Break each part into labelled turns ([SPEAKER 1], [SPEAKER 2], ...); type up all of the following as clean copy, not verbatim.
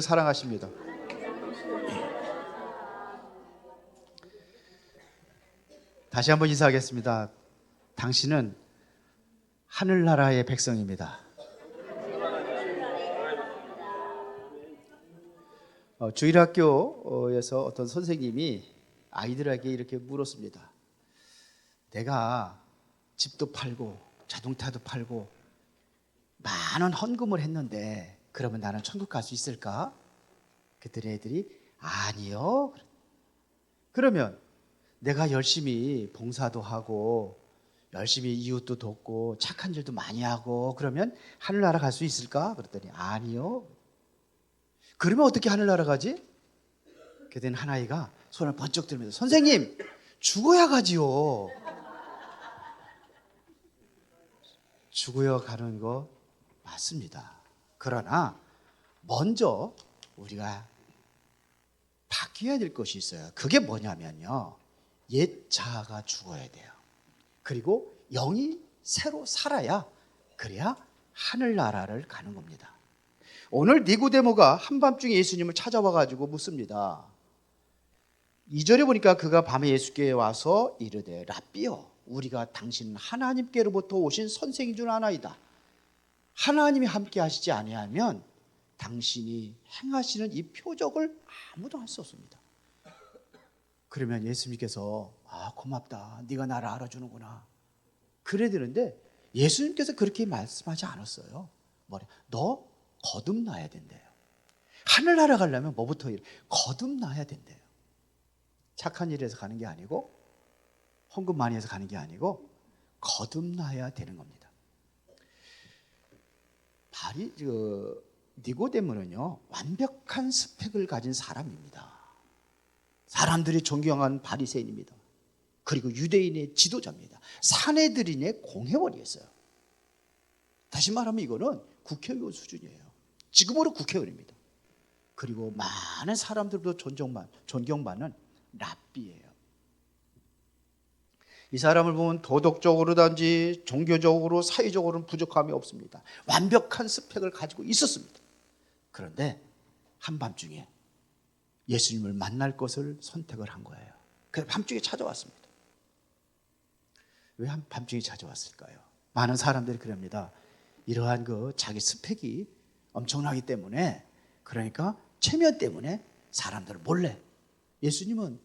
[SPEAKER 1] 사랑하십니다. 다시 한번 인사하겠습니다. 당신은 하늘나라의 백성입니다. 주일학교에서 어떤 선생님이 아이들에게 이렇게 물었습니다. 내가 집도 팔고 자동차도 팔고 많은 헌금을 했는데 그러면 나는 천국 갈 수 있을까? 그랬더니 애들이 아니요. 그러면 내가 열심히 봉사도 하고 열심히 이웃도 돕고 착한 일도 많이 하고 그러면 하늘나라 갈 수 있을까? 그랬더니 아니요. 그러면 어떻게 하늘나라 가지? 그랬더니 한 아이가 손을 번쩍 들면서 선생님 죽어야 가지요. 죽어야 가는 거 맞습니다. 그러나 먼저 우리가 바뀌어야 될 것이 있어요. 그게 뭐냐면요, 옛 자아가 죽어야 돼요. 그리고 영이 새로 살아야, 그래야 하늘나라를 가는 겁니다. 오늘 니고데모가 한밤중에 예수님을 찾아와 가지고 묻습니다. 2절에 보니까 그가 밤에 예수께 와서 이르되 랍비여, 우리가 당신은 하나님께로부터 오신 선생인 줄 아나이다. 하나님이 함께 하시지 아니하면 당신이 행하시는 이 표적을 아무도 할 수 없습니다. 그러면 예수님께서 고맙다, 네가 나를 알아주는구나 그래야 되는데 예수님께서 그렇게 말씀하지 않았어요. 너 거듭나야 된대요. 하늘나라 가려면 뭐부터 거듭나야 된대요. 착한 일에서 가는 게 아니고 헌금 많이 해서 가는 게 아니고 거듭나야 되는 겁니다. 니고데모는요, 완벽한 스펙을 가진 사람입니다. 사람들이 존경한 바리새인입니다. 그리고 유대인의 지도자입니다. 사내들인의 공회원이었어요. 다시 말하면 이거는 국회의원 수준이에요. 지금으로 국회의원입니다. 그리고 많은 사람들도 존경받는 랍비예요. 이 사람을 보면 도덕적으로든지 종교적으로 사회적으로는 부족함이 없습니다. 완벽한 스펙을 가지고 있었습니다. 그런데 한밤중에 예수님을 만날 것을 선택을 한 거예요. 그래서 밤중에 찾아왔습니다. 왜 밤중에 찾아왔을까요? 많은 사람들이 그럽니다. 이러한 자기 스펙이 엄청나기 때문에, 그러니까 체면 때문에 사람들을 몰래, 예수님은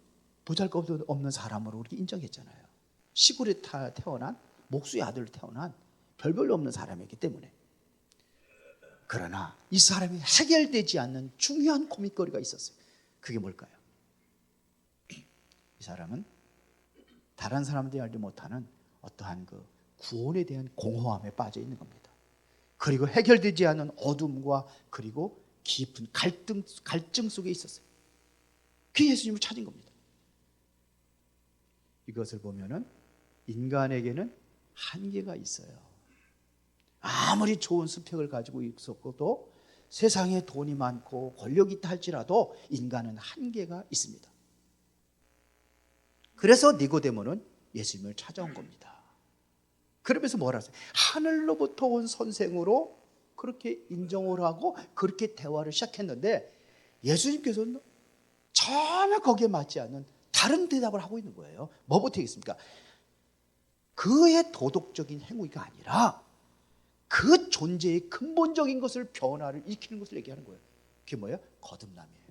[SPEAKER 1] 보잘것없는 사람으로 우리가 인정했잖아요. 시골에 태어난 목수의 아들로 태어난 별별로 없는 사람이기 때문에. 그러나 이 사람이 해결되지 않는 중요한 고민거리가 있었어요. 그게 뭘까요? 이 사람은 다른 사람들이 알지 못하는 어떠한 구원에 대한 공허함에 빠져 있는 겁니다. 그리고 해결되지 않은 어둠과 그리고 깊은 갈증 속에 있었어요. 그 예수님을 찾은 겁니다. 이것을 보면은 인간에게는 한계가 있어요. 아무리 좋은 스펙을 가지고 있었고도 세상에 돈이 많고 권력이 있다 할지라도 인간은 한계가 있습니다. 그래서 니고데모는 예수님을 찾아온 겁니다. 그러면서 뭐라 했어요? 하늘로부터 온 선생으로 그렇게 인정을 하고 그렇게 대화를 시작했는데 예수님께서는 전혀 거기에 맞지 않는 다른 대답을 하고 있는 거예요. 뭐부터 하겠습니까? 그의 도덕적인 행위가 아니라 그 존재의 근본적인 것을, 변화를 일으키는 것을 얘기하는 거예요. 그게 뭐예요? 거듭남이에요.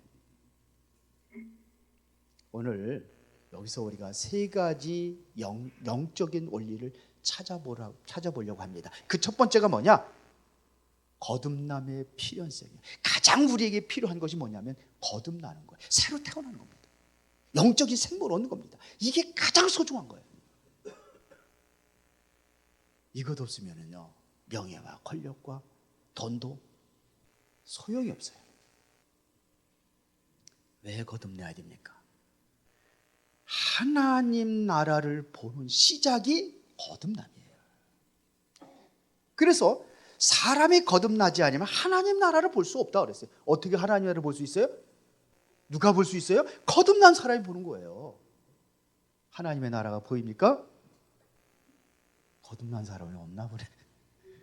[SPEAKER 1] 오늘 여기서 우리가 세 가지 영적인 원리를 찾아보려고 합니다. 그 첫 번째가 뭐냐? 거듭남의 필연성이에요. 가장 우리에게 필요한 것이 뭐냐면 거듭나는 거예요. 새로 태어나는 겁니다. 영적인 생명을 얻는 겁니다. 이게 가장 소중한 거예요. 이것 없으면요, 명예와 권력과 돈도 소용이 없어요. 왜 거듭나야 됩니까? 하나님 나라를 보는 시작이 거듭남이에요. 그래서 사람이 거듭나지 않으면 하나님 나라를 볼 수 없다고 그랬어요. 어떻게 하나님 나라를 볼 수 있어요? 누가 볼 수 있어요? 거듭난 사람이 보는 거예요. 하나님의 나라가 보입니까? 거듭난 사람이 없나 보네.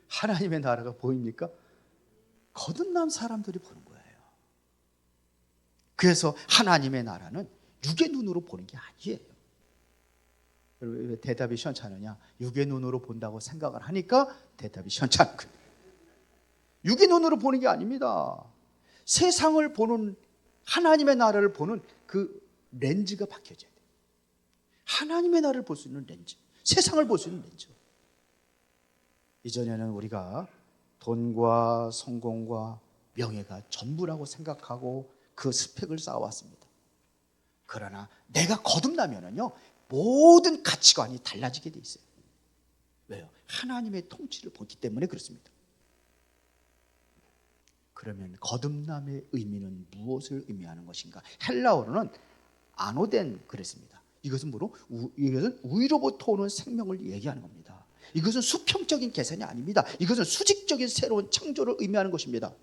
[SPEAKER 1] 하나님의 나라가 보입니까? 거듭난 사람들이 보는 거예요. 그래서 하나님의 나라는 육의 눈으로 보는 게 아니에요. 왜 대답이 시원찮으냐? 육의 눈으로 본다고 생각을 하니까 대답이 시원찮은 거예요. 육의 눈으로 보는 게 아닙니다. 세상을 보는, 하나님의 나라를 보는 그 렌즈가 바뀌어져야 돼요. 하나님의 나라를 볼 수 있는 렌즈, 세상을 볼 수 있는 렌즈. 이전에는 우리가 돈과 성공과 명예가 전부라고 생각하고 그 스펙을 쌓아왔습니다. 그러나 내가 거듭나면은요, 모든 가치관이 달라지게 돼 있어요. 왜요? 하나님의 통치를 보기 때문에 그렇습니다. 그러면 거듭남의 의미는 무엇을 의미하는 것인가? 헬라어로는 아노덴 그랬습니다. 이것은 뭐로? 이것은 위로부터 오는 생명을 얘기하는 겁니다. 이것은 수평적인 계산이 아닙니다. 이것은 수직적인 새로운 창조를 의미하는 것입니다.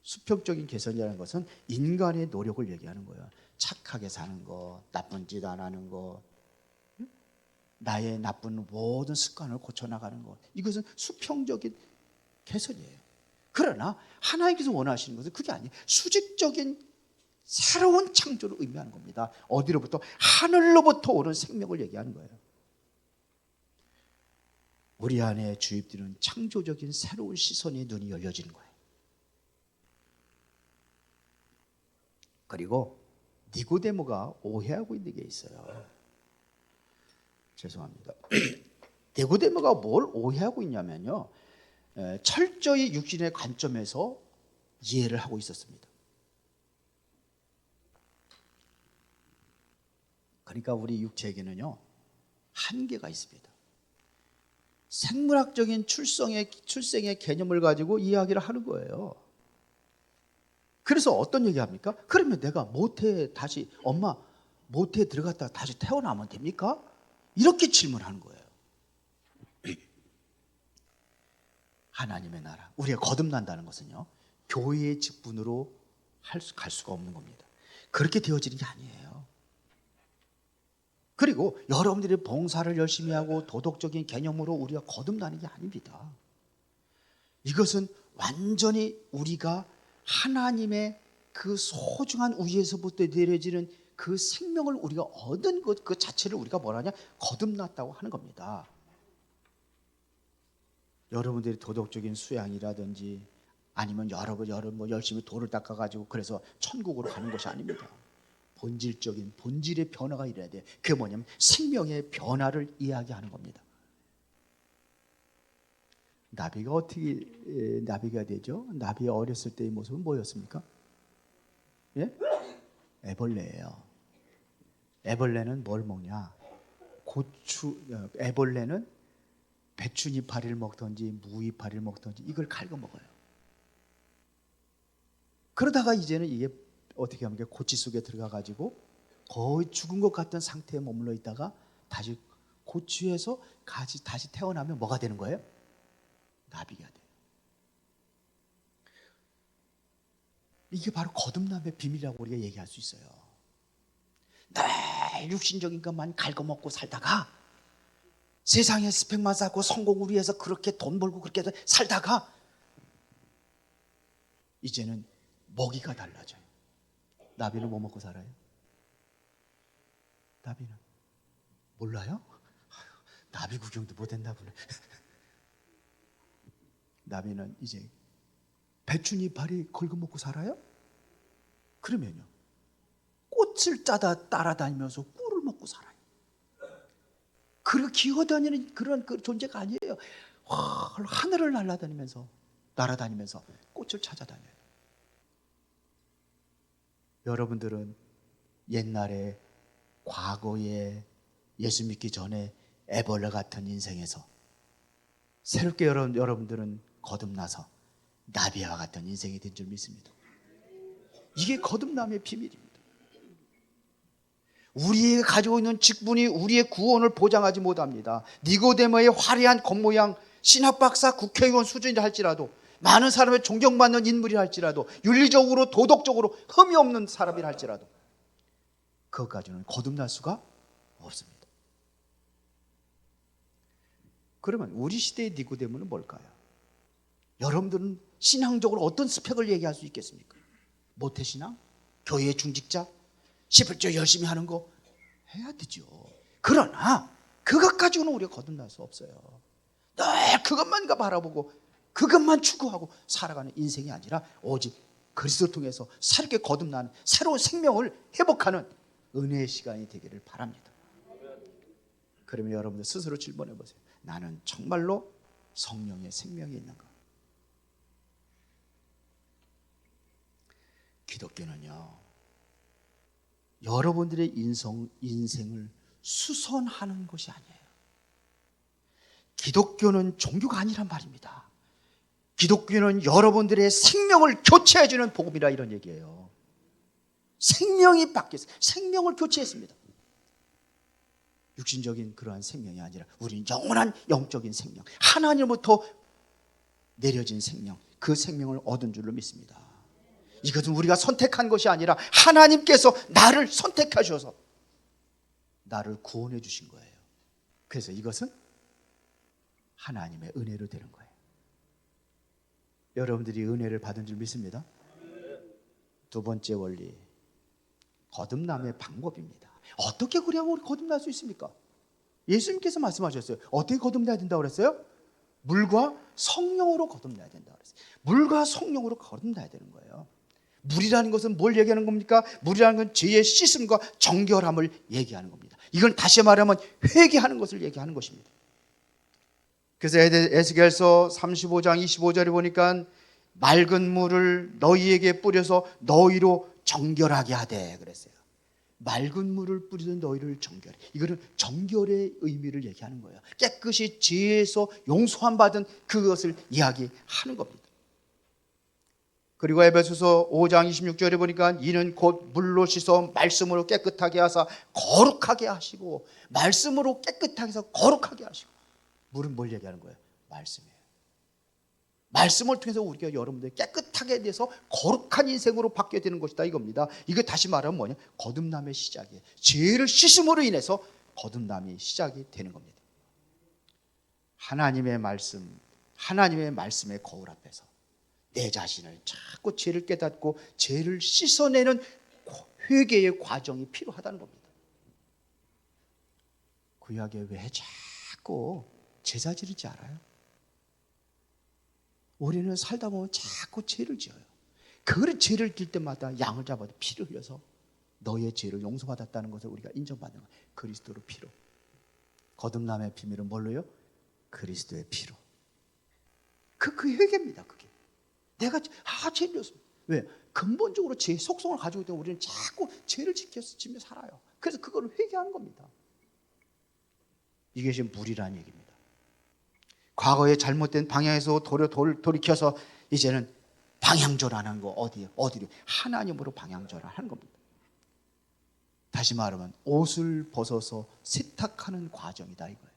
[SPEAKER 1] 수평적인 개선이라는 것은 인간의 노력을 얘기하는 거예요. 착하게 사는 것, 나쁜 짓 안 하는 것, 나의 나쁜 모든 습관을 고쳐나가는 것, 이것은 수평적인 개선이에요. 그러나 하나님께서 원하시는 것은 그게 아니에요. 수직적인 새로운 창조를 의미하는 겁니다. 어디로부터? 하늘로부터 오는 생명을 얘기하는 거예요. 우리 안에 주입되는 창조적인 새로운 시선의 눈이 열려지는 거예요. 그리고 니고데모가 오해하고 있는 게 있어요. 죄송합니다. 니고데모가 뭘 오해하고 있냐면요, 철저히 육신의 관점에서 이해를 하고 있었습니다. 그러니까 우리 육체에게는요, 한계가 있습니다. 생물학적인 출생의 개념을 가지고 이야기를 하는 거예요. 그래서 어떤 얘기 합니까? 그러면 내가 모태에 다시, 엄마 모태에 들어갔다가 다시 태어나면 됩니까? 이렇게 질문하는 거예요. 하나님의 나라, 우리가 거듭난다는 것은요, 교회의 직분으로 갈 수가 없는 겁니다. 그렇게 되어지는 게 아니에요. 그리고 여러분들이 봉사를 열심히 하고 도덕적인 개념으로 우리가 거듭나는 게 아닙니다. 이것은 완전히 우리가 하나님의 그 소중한 우위에서부터 내려지는 그 생명을 우리가 얻은 것 그 자체를 우리가 뭐라냐? 거듭났다고 하는 겁니다. 여러분들이 도덕적인 수양이라든지 아니면 여러분 뭐 열심히 돌을 닦아가지고 그래서 천국으로 가는 것이 아닙니다. 본질적인 본질의 변화가 일어나야 돼요. 그게 뭐냐면 생명의 변화를 이야기하는 겁니다. 나비가 어떻게 나비가 되죠? 나비의 어렸을 때의 모습은 뭐였습니까? 예? 애벌레예요. 애벌레는 뭘 먹냐? 애벌레는 배추잎파리를 먹든지 무잎파리를 먹든지 이걸 갈고 먹어요. 그러다가 이제는 이게 어떻게 하면 고치 속에 들어가 가지고 거의 죽은 것 같은 상태에 머물러 있다가 다시 고치에서 다시 태어나면 뭐가 되는 거예요? 나비가 돼요. 이게 바로 거듭남의 비밀이라고 우리가 얘기할 수 있어요. 늘 육신적인 것만 갉아먹고 살다가 세상의 스펙만 쌓고 성공을 위해서 그렇게 돈 벌고 그렇게 살다가 이제는 먹이가 달라져요. 나비는 뭐 먹고 살아요? 나비는 몰라요? 나비 구경도 못 했나 보네. 나비는 이제 배추잎파리 걸고 먹고 살아요? 그러면요, 꽃을 짜다 따라다니면서 꿀을 먹고 살아요. 그렇게 기어다니는 그런 그 존재가 아니에요. 하늘을 날아다니면서 꽃을 찾아다녀요. 여러분들은 옛날에 과거에 예수 믿기 전에 애벌레 같은 인생에서 새롭게 여러분들은 거듭나서 나비와 같은 인생이 된 줄 믿습니다. 이게 거듭남의 비밀입니다. 우리가 가지고 있는 직분이 우리의 구원을 보장하지 못합니다. 니고데모의 화려한 겉모양, 신학박사, 국회의원 수준이라 할지라도, 많은 사람의 존경받는 인물이라 할지라도, 윤리적으로 도덕적으로 흠이 없는 사람이라 할지라도 그것까지는 거듭날 수가 없습니다. 그러면 우리 시대의 니고데모는 뭘까요? 여러분들은 신앙적으로 어떤 스펙을 얘기할 수 있겠습니까? 모태신앙? 교회의 중직자, 11조 열심히 하는 거 해야 되죠. 그러나 그것 가지고는 우리가 거듭날 수 없어요. 늘 그것만 바라보고 그것만 추구하고 살아가는 인생이 아니라 오직 그리스도를 통해서 새롭게 거듭나는 새로운 생명을 회복하는 은혜의 시간이 되기를 바랍니다. 그러면 여러분들 스스로 질문해 보세요. 나는 정말로 성령의 생명이 있는가? 기독교는요, 여러분들의 인생을 수선하는 것이 아니에요. 기독교는 종교가 아니란 말입니다. 기독교는 여러분들의 생명을 교체해주는 복음이라 이런 얘기예요. 생명이 바뀌었어요. 생명을 교체했습니다. 육신적인 그러한 생명이 아니라 우리는 영원한 영적인 생명, 하나님으로부터 내려진 생명, 그 생명을 얻은 줄로 믿습니다. 이것은 우리가 선택한 것이 아니라 하나님께서 나를 선택하셔서 나를 구원해 주신 거예요. 그래서 이것은 하나님의 은혜로 되는 거예요. 여러분들이 은혜를 받은 줄 믿습니다. 두 번째 원리, 거듭남의 방법입니다. 어떻게 그래야 우리 거듭날 수 있습니까? 예수님께서 말씀하셨어요. 어떻게 거듭나야 된다고 그랬어요? 물과 성령으로 거듭나야 된다고 그랬어요. 물과 성령으로 거듭나야 되는 거예요. 물이라는 것은 뭘 얘기하는 겁니까? 물이라는 건 죄의 씻음과 정결함을 얘기하는 겁니다. 이건 다시 말하면 회개하는 것을 얘기하는 것입니다. 그래서 에스겔서 35장 25절에 보니까 맑은 물을 너희에게 뿌려서 너희로 정결하게 하되 그랬어요. 맑은 물을 뿌리던 너희를 정결해. 이거는 정결의 의미를 얘기하는 거예요. 깨끗이 죄에서 용서함 받은 그것을 이야기하는 겁니다. 그리고 에베소서 5장 26절에 보니까 이는 곧 물로 씻어 말씀으로 깨끗하게 하사 거룩하게 하시고, 말씀으로 깨끗하게 해서 거룩하게 하시고. 물은 뭘 얘기하는 거예요? 말씀이에요. 말씀을 통해서 우리가 여러분들 깨끗하게 돼서 거룩한 인생으로 바뀌어야 되는 것이다 이겁니다. 이거 다시 말하면 뭐냐? 거듭남의 시작이에요. 죄를 씻음으로 인해서 거듭남이 시작이 되는 겁니다. 하나님의 말씀, 하나님의 말씀의 거울 앞에서 내 자신을 자꾸 죄를 깨닫고 죄를 씻어내는 회개의 과정이 필요하다는 겁니다. 구약에 왜 자꾸 제사 지르지 않아요? 우리는 살다 보면 자꾸 죄를 지어요. 그 죄를 질 때마다 양을 잡아도 피를 흘려서 너의 죄를 용서받았다는 것을 우리가 인정받는 거예요. 그리스도로 피로. 거듭남의 비밀은 뭘로요? 그리스도의 피로. 그 회개입니다. 그게. 내가 죄를 지었습니다. 왜? 근본적으로 죄의 속성을 가지고 있던 우리는 자꾸 죄를 지며 살아요. 그래서 그걸 회개하는 겁니다. 이게 지금 물이라는 얘기입니다. 과거에 잘못된 방향에서 돌이켜서 이제는 방향전환하는 거 어디로? 하나님으로 방향전환하는 겁니다. 다시 말하면 옷을 벗어서 세탁하는 과정이다 이거예요.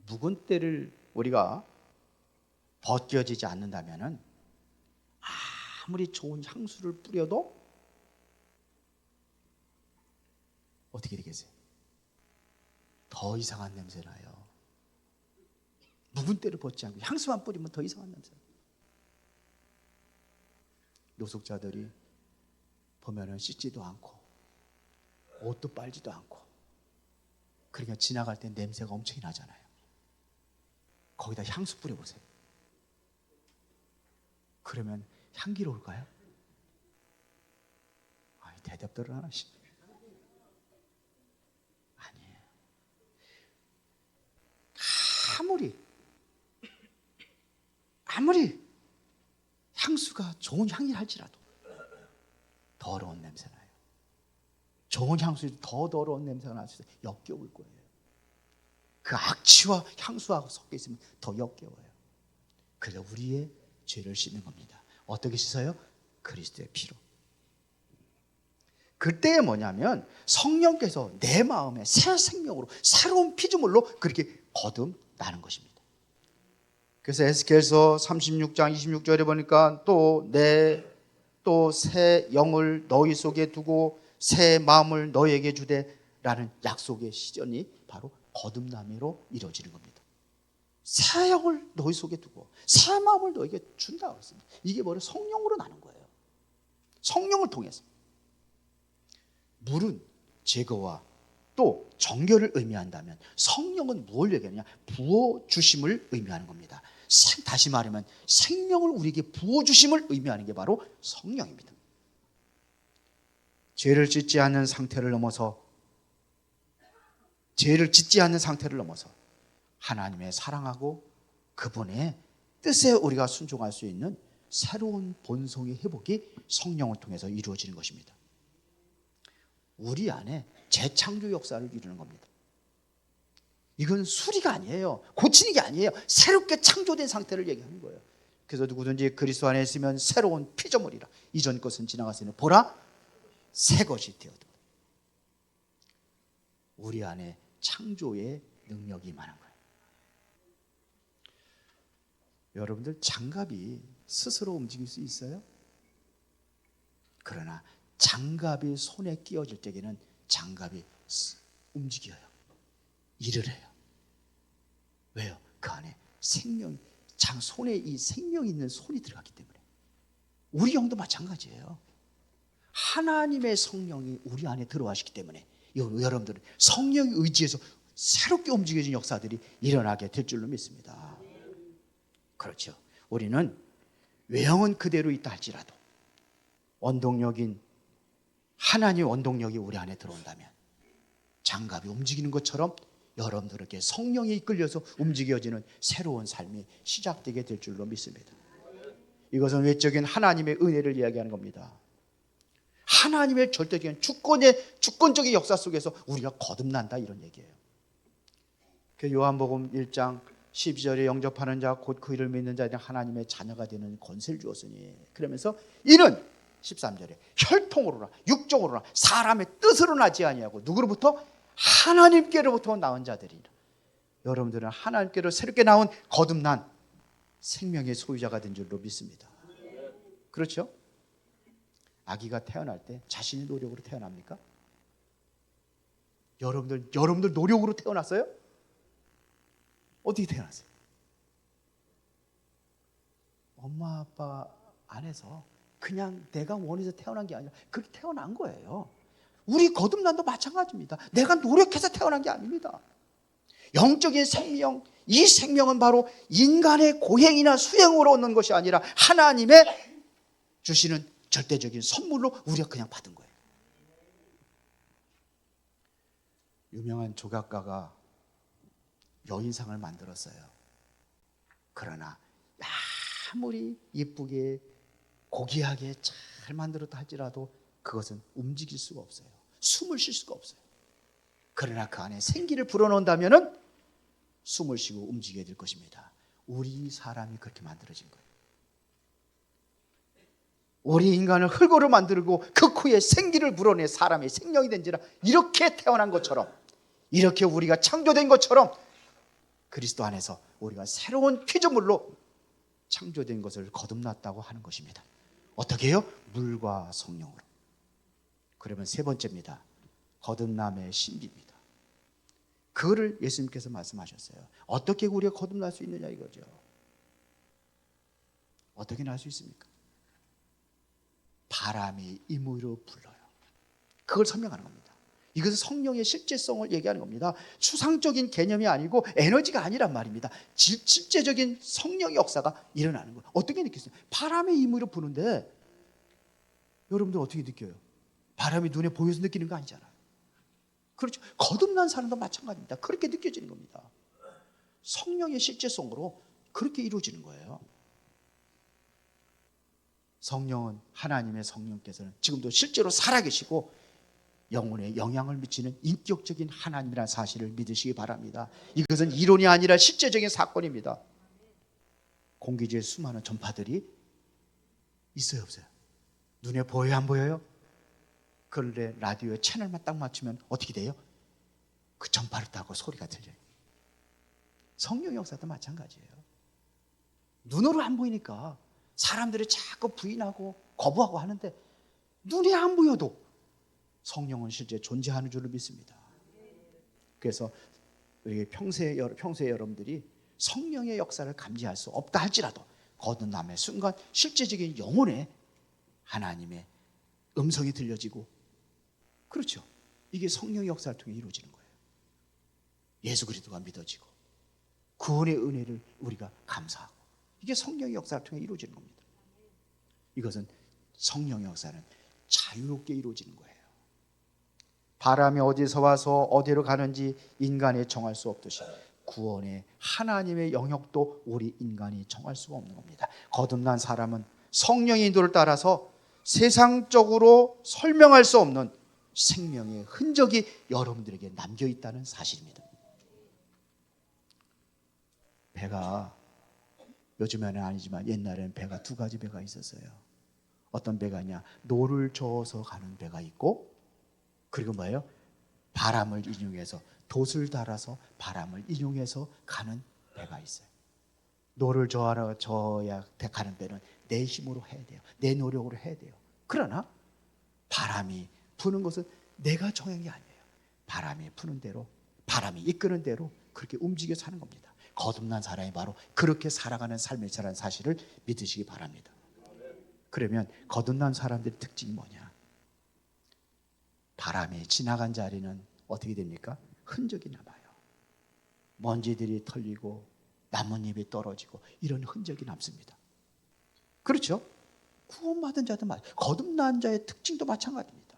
[SPEAKER 1] 묵은 때를 우리가 벗겨지지 않는다면은 아무리 좋은 향수를 뿌려도 어떻게 되겠어요? 더 이상한 냄새 나요. 묵은 때를 벗지 않고 향수만 뿌리면 더 이상한 냄새 나요. 노숙자들이 보면은 씻지도 않고 옷도 빨지도 않고, 그러니까 지나갈 때 냄새가 엄청 나잖아요. 거기다 향수 뿌려보세요. 그러면 향기로울까요? 아이, 대답들을 안 하시네. 아니에요. 아무리 향수가 좋은 향이 할지라도 더러운 냄새 나요. 좋은 향수도 더 더러운 냄새가 날 수 있어요. 역겨울 거예요. 그 악취와 향수하고 섞여 있으면 더 역겨워요. 그래서 우리의 죄를 씻는 겁니다. 어떻게 씻어요? 그리스도의 피로. 그때 뭐냐면 성령께서 내 마음에 새 생명으로 새로운 피조물로 그렇게 거듭나는 것입니다. 그래서 에스겔서 36장 26절에 보니까 또 새 영을 너희 속에 두고 새 마음을 너희에게 주되라는 약속의 시전이 바로 거듭남으로 이루어지는 겁니다. 새 영을 너희 속에 두고 새 마음을 너희에게 준다고 했습니다. 이게 바로 성령으로 나는 거예요. 성령을 통해서. 물은 제거와 또 정결을 의미한다면 성령은 뭘 얘기하느냐? 부어주심을 의미하는 겁니다. 다시 말하면 생명을 우리에게 부어주심을 의미하는 게 바로 성령입니다. 죄를 짓지 않는 상태를 넘어서 하나님의 사랑하고 그분의 뜻에 우리가 순종할 수 있는 새로운 본성의 회복이 성령을 통해서 이루어지는 것입니다. 우리 안에 재창조 역사를 이루는 겁니다. 이건 수리가 아니에요. 고치는 게 아니에요. 새롭게 창조된 상태를 얘기하는 거예요. 그래서 누구든지 그리스도 안에 있으면 새로운 피조물이라. 이전 것은 지나갔으니 보라 새 것이 되었다. 우리 안에 창조의 능력이 임하는 거예요. 여러분들 장갑이 스스로 움직일 수 있어요? 그러나 장갑이 손에 끼워질 때에는 장갑이 움직여요. 일을 해요. 왜요? 그 안에 생명이, 손에 이 생명이 있는 손이 들어갔기 때문에. 우리 영도 마찬가지예요. 하나님의 성령이 우리 안에 들어가시기 때문에 여러분들은 성령의 의지에서 새롭게 움직여진 역사들이 일어나게 될 줄로 믿습니다. 그렇죠. 우리는 외형은 그대로 있다 할지라도 원동력인 하나님의 원동력이 우리 안에 들어온다면 장갑이 움직이는 것처럼 여러분들에게 성령이 이끌려서 움직여지는 새로운 삶이 시작되게 될 줄로 믿습니다. 이것은 외적인 하나님의 은혜를 이야기하는 겁니다. 하나님의 절대적인 주권적인 역사 속에서 우리가 거듭난다, 이런 얘기예요. 그 요한복음 1장 12절에 영접하는 자 곧 그 이름을 믿는 자들은 하나님의 자녀가 되는 권세를 주었으니, 그러면서 이는 13절에 혈통으로나 육적으로나 사람의 뜻으로 나지 아니하고 누구로부터? 하나님께로부터 나온 자들이라. 여러분들은 하나님께로 새롭게 나온 거듭난 생명의 소유자가 된 줄로 믿습니다. 그렇죠? 아기가 태어날 때 자신의 노력으로 태어납니까? 여러분들 노력으로 태어났어요? 어떻게 태어났어요? 엄마 아빠 안에서 그냥 내가 원해서 태어난 게 아니라 그렇게 태어난 거예요. 우리 거듭난도 마찬가지입니다. 내가 노력해서 태어난 게 아닙니다. 영적인 생명, 이 생명은 바로 인간의 고행이나 수행으로 얻는 것이 아니라 하나님의 주시는 절대적인 선물로 우리가 그냥 받은 거예요. 유명한 조각가가 여인상을 만들었어요. 그러나 아무리 예쁘게 고귀하게 잘 만들었다 할지라도 그것은 움직일 수가 없어요. 숨을 쉴 수가 없어요. 그러나 그 안에 생기를 불어넣는다면 숨을 쉬고 움직여야 될 것입니다. 우리 사람이 그렇게 만들어진 거예요. 우리 인간을 흙으로 만들고 그 후에 생기를 불어내 사람의 생명이 된지라. 이렇게 태어난 것처럼, 이렇게 우리가 창조된 것처럼 그리스도 안에서 우리가 새로운 피조물로 창조된 것을 거듭났다고 하는 것입니다. 어떻게 해요? 물과 성령으로. 그러면 세 번째입니다. 거듭남의 신비입니다. 그거를 예수님께서 말씀하셨어요. 어떻게 우리가 거듭날 수 있느냐 이거죠. 어떻게 날 수 있습니까? 바람이 임의로 불러요. 그걸 설명하는 겁니다. 이것은 성령의 실제성을 얘기하는 겁니다. 추상적인 개념이 아니고 에너지가 아니란 말입니다. 실제적인 성령의 역사가 일어나는 거예요. 어떻게 느끼세요? 바람이 임의로 부는데 여러분들 어떻게 느껴요? 바람이 눈에 보여서 느끼는 거 아니잖아요. 그렇죠. 거듭난 사람도 마찬가지입니다. 그렇게 느껴지는 겁니다. 성령의 실제성으로 그렇게 이루어지는 거예요. 성령은, 하나님의 성령께서는 지금도 실제로 살아계시고 영혼에 영향을 미치는 인격적인 하나님이라는 사실을 믿으시기 바랍니다. 이것은 이론이 아니라 실제적인 사건입니다. 공기지에 수많은 전파들이 있어요, 없어요? 눈에 보여요, 안 보여요? 그런데 라디오에 채널만 딱 맞추면 어떻게 돼요? 그 전파를 타고 소리가 들려요. 성령 역사도 마찬가지예요. 눈으로 안 보이니까 사람들이 자꾸 부인하고 거부하고 하는데 눈에 안 보여도 성령은 실제 존재하는 줄을 믿습니다. 그래서 우리 평소에 여러분들이 성령의 역사를 감지할 수 없다 할지라도 거듭남의 순간 실제적인 영혼에 하나님의 음성이 들려지고, 그렇죠. 이게 성령의 역사를 통해 이루어지는 거예요. 예수 그리스도가 믿어지고 구원의 은혜를 우리가 감사하고, 이게 성령의 역사를 통해 이루어지는 겁니다. 이것은 성령의 역사는 자유롭게 이루어지는 거예요. 바람이 어디서 와서 어디로 가는지 인간이 정할 수 없듯이 구원의 하나님의 영역도 우리 인간이 정할 수가 없는 겁니다. 거듭난 사람은 성령의 인도를 따라서 세상적으로 설명할 수 없는 생명의 흔적이 여러분들에게 남겨 있다는 사실입니다. 배가, 요즘에는 아니지만 옛날에는 배가 두 가지 배가 있었어요. 어떤 배가냐, 노를 저어서 가는 배가 있고, 그리고 뭐예요? 바람을 인용해서, 돛을 달아서 바람을 인용해서 가는 배가 있어요. 노를 저어야 가는 배는 내 힘으로 해야 돼요. 내 노력으로 해야 돼요. 그러나 바람이 부는 것은 내가 정한 게 아니에요. 바람이 부는 대로, 바람이 이끄는 대로 그렇게 움직여 사는 겁니다. 거듭난 사람이 바로 그렇게 살아가는 삶이라는 사실을 믿으시기 바랍니다. 그러면 거듭난 사람들의 특징이 뭐냐? 바람이 지나간 자리는 어떻게 됩니까? 흔적이 남아요. 먼지들이 털리고 나뭇잎이 떨어지고 이런 흔적이 남습니다. 그렇죠? 구원받은 자도 마찬가지, 거듭난 자의 특징도 마찬가지입니다.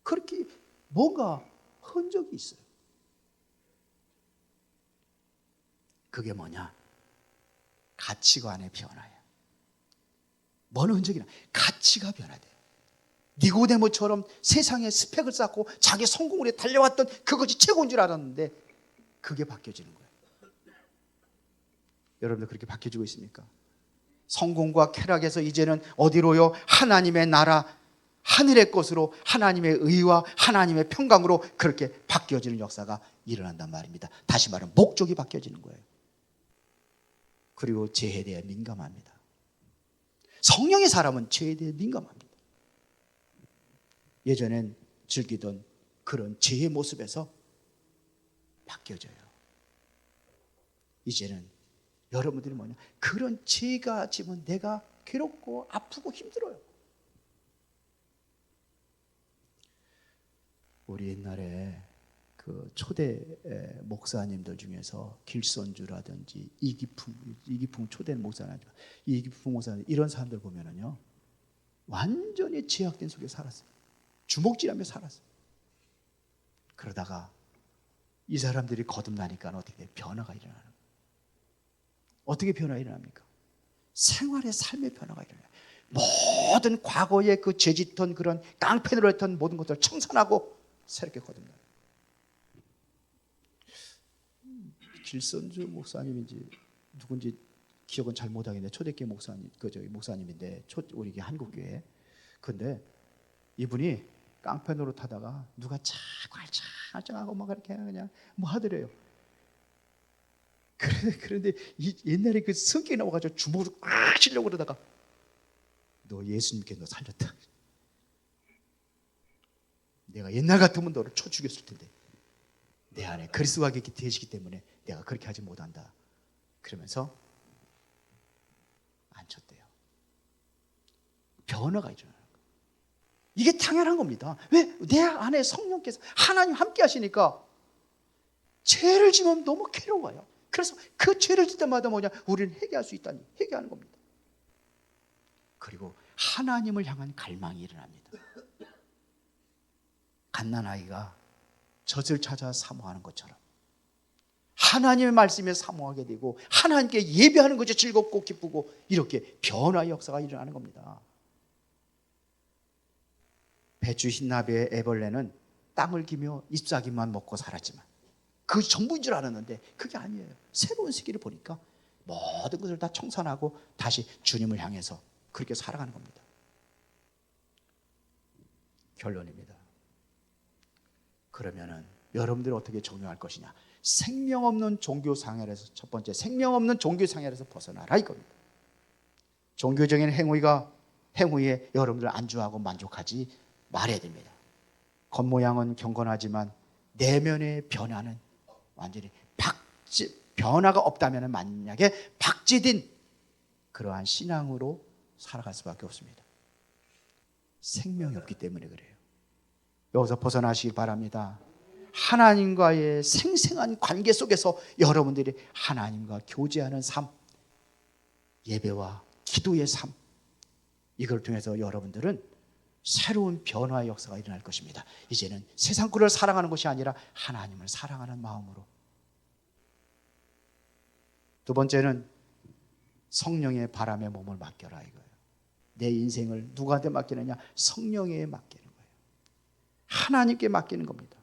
[SPEAKER 1] 그렇게 뭔가 흔적이 있어요. 그게 뭐냐? 가치관의 변화예요. 뭔 흔적이냐? 가치가 변화돼요. 니고데모처럼 세상에 스펙을 쌓고 자기 성공을 해 달려왔던 그것이 최고인 줄 알았는데 그게 바뀌어지는 거예요. 여러분들 그렇게 바뀌어지고 있습니까? 성공과 쾌락에서 이제는 어디로요? 하나님의 나라, 하늘의 것으로, 하나님의 의와 하나님의 평강으로 그렇게 바뀌어지는 역사가 일어난단 말입니다. 다시 말하면 목적이 바뀌어지는 거예요. 그리고 죄에 대해 민감합니다. 성령의 사람은 죄에 대해 민감합니다. 예전엔 즐기던 그런 죄의 모습에서 바뀌어져요. 이제는 여러분들이 뭐냐? 그런 죄가 지면 내가 괴롭고 아프고 힘들어요. 우리 옛날에 그 초대 목사님들 중에서 길선주라든지 이기풍 초대 목사님, 이기풍 목사님, 이런 사람들 보면은요, 완전히 죄악된 속에 살았어요. 주먹질하며 살았어요. 그러다가 이 사람들이 거듭나니까 어떻게 돼요? 변화가 일어나는 거예요. 어떻게 변화가 일어납니까? 생활의 삶의 변화가 일어나요. 모든 과거에 그 죄짓던 그런 깡패로 했던 모든 것들을 청산하고 새롭게 거듭나요. 길선주 목사님인지 누군지 기억은 잘 못하겠는데 초대교회 목사님, 목사님인데 우리 한국교회. 근데 이분이 깡패 노릇하다가 누가 자꾸 알짱알짱하고 막 그렇게 그냥 뭐 하더래요. 그런데 옛날에 그 성격이 나와가지고 주먹으로 꽉 치려고 그러다가 너 예수님께 너 살렸다. 내가 옛날 같으면 너를 쳐 죽였을 텐데 내 안에 그리스도가 계시기 때문에 내가 그렇게 하지 못한다. 그러면서 안 쳤대요. 변화가 일어나는 거예요. 이게 당연한 겁니다. 왜? 내 안에 성령께서 하나님 함께 하시니까 죄를 지면 너무 괴로워요. 그래서 그 죄를 질 때마다 뭐냐? 우리는 회개할 수 있다니 회개하는 겁니다. 그리고 하나님을 향한 갈망이 일어납니다. 갓난아이가 젖을 찾아 사모하는 것처럼 하나님의 말씀에 사모하게 되고 하나님께 예배하는 것이 즐겁고 기쁘고 이렇게 변화의 역사가 일어나는 겁니다. 배추 흰나비의 애벌레는 땅을 기며 잎사귀만 먹고 살았지만 그 전부인 줄 알았는데 그게 아니에요. 새로운 시기를 보니까 모든 것을 다 청산하고 다시 주님을 향해서 그렇게 살아가는 겁니다. 결론입니다. 그러면은 여러분들이 어떻게 적용할 것이냐? 생명 없는 종교 생활에서, 첫 번째 생명 없는 종교 생활에서 벗어나라 이겁니다. 종교적인 행위에 여러분들 안주하고 만족하지 말아야 됩니다. 겉모양은 경건하지만 내면의 변화는 완전히 변화가 없다면 만약에 박제된 그러한 신앙으로 살아갈 수밖에 없습니다. 생명이 없기 때문에 그래요. 여기서 벗어나시길 바랍니다. 하나님과의 생생한 관계 속에서 여러분들이 하나님과 교제하는 삶, 예배와 기도의 삶, 이걸 통해서 여러분들은 새로운 변화의 역사가 일어날 것입니다. 이제는 세상 꼴을 사랑하는 것이 아니라 하나님을 사랑하는 마음으로. 두 번째는 성령의 바람에 몸을 맡겨라 이거예요. 내 인생을 누구한테 맡기느냐? 성령에 맡기는 거예요. 하나님께 맡기는 겁니다.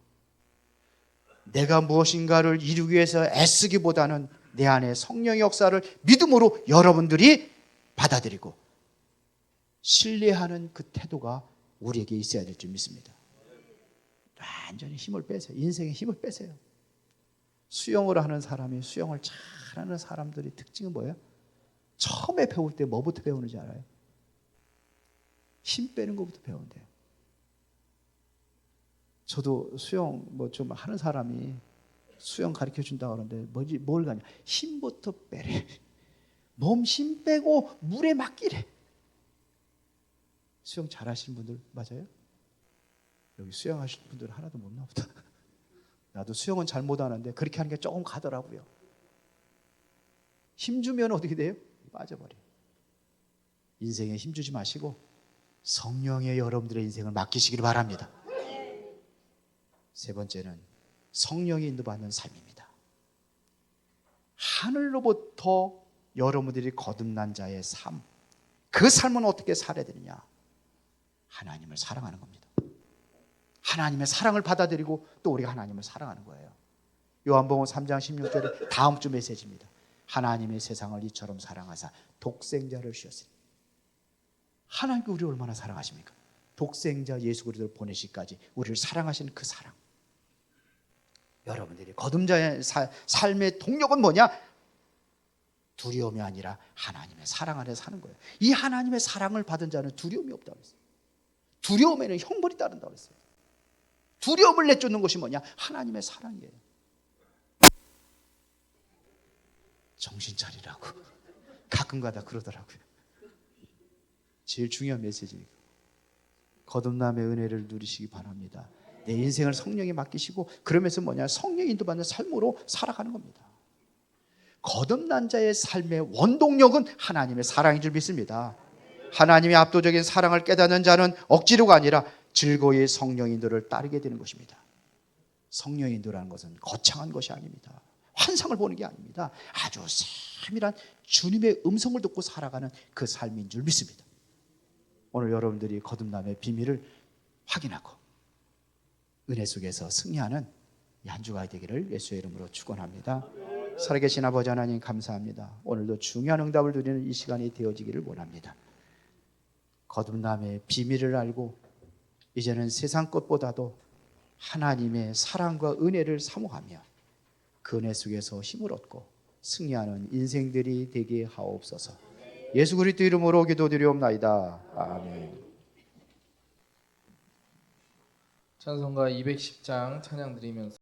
[SPEAKER 1] 내가 무엇인가를 이루기 위해서 애쓰기보다는 내 안에 성령의 역사를 믿음으로 여러분들이 받아들이고 신뢰하는 그 태도가 우리에게 있어야 될 줄 믿습니다. 완전히 힘을 빼세요. 인생의 힘을 빼세요. 수영을 하는 사람이 수영을 잘하는 사람들의 특징은 뭐예요? 처음에 배울 때 뭐부터 배우는지 알아요? 힘 빼는 것부터 배운대요. 저도 수영 뭐 좀 하는 사람이 수영 가르쳐 준다고 그러는데 뭘 가냐? 힘부터 빼래. 몸 힘 빼고 물에 맡기래. 수영 잘하시는 분들 맞아요? 여기 수영하시는 분들 하나도 못 나오다. 나도 수영은 잘 못하는데 그렇게 하는 게 조금 가더라고요. 힘 주면 어떻게 돼요? 빠져버려요. 인생에 힘 주지 마시고 성령의 여러분들의 인생을 맡기시길 바랍니다. 세 번째는 성령이 인도받는 삶입니다. 하늘로부터 여러분들이 거듭난 자의 삶, 그 삶은 어떻게 살아야 되느냐? 하나님을 사랑하는 겁니다. 하나님의 사랑을 받아들이고 또 우리가 하나님을 사랑하는 거예요. 요한복음 3장 16절에 다음 주 메시지입니다. 하나님의 세상을 이처럼 사랑하사 독생자를 주셨으니. 하나님께 우리를 얼마나 사랑하십니까? 독생자 예수 그리스도를 보내시기까지 우리를 사랑하시는 그 사랑. 여러분들이 거듭자의 삶의 동력은 뭐냐? 두려움이 아니라 하나님의 사랑 안에 사는 거예요. 이 하나님의 사랑을 받은 자는 두려움이 없다고 했어요. 두려움에는 형벌이 따른다고 했어요. 두려움을 내쫓는 것이 뭐냐? 하나님의 사랑이에요. 정신 차리라고 가끔가다 그러더라고요. 제일 중요한 메시지니까. 거듭남의 은혜를 누리시기 바랍니다. 내 인생을 성령에 맡기시고 그러면서 뭐냐? 성령 인도받는 삶으로 살아가는 겁니다. 거듭난 자의 삶의 원동력은 하나님의 사랑인 줄 믿습니다. 하나님의 압도적인 사랑을 깨닫는 자는 억지로가 아니라 즐거이 성령 인도를 따르게 되는 것입니다. 성령 인도라는 것은 거창한 것이 아닙니다. 환상을 보는 게 아닙니다. 아주 세밀한 주님의 음성을 듣고 살아가는 그 삶인 줄 믿습니다. 오늘 여러분들이 거듭남의 비밀을 확인하고 은혜 속에서 승리하는 이 한 주가 되기를 예수의 이름으로 축원합니다. 살아계신 아버지 하나님 감사합니다. 오늘도 중요한 응답을 누리는 이 시간이 되어지기를 원합니다. 거듭남의 비밀을 알고 이제는 세상 것보다도 하나님의 사랑과 은혜를 사모하며 그 은혜 속에서 힘을 얻고 승리하는 인생들이 되게 하옵소서. 예수 그리스도 이름으로 기도드리옵나이다. 아멘.
[SPEAKER 2] 찬송가 210장 찬양 드리면서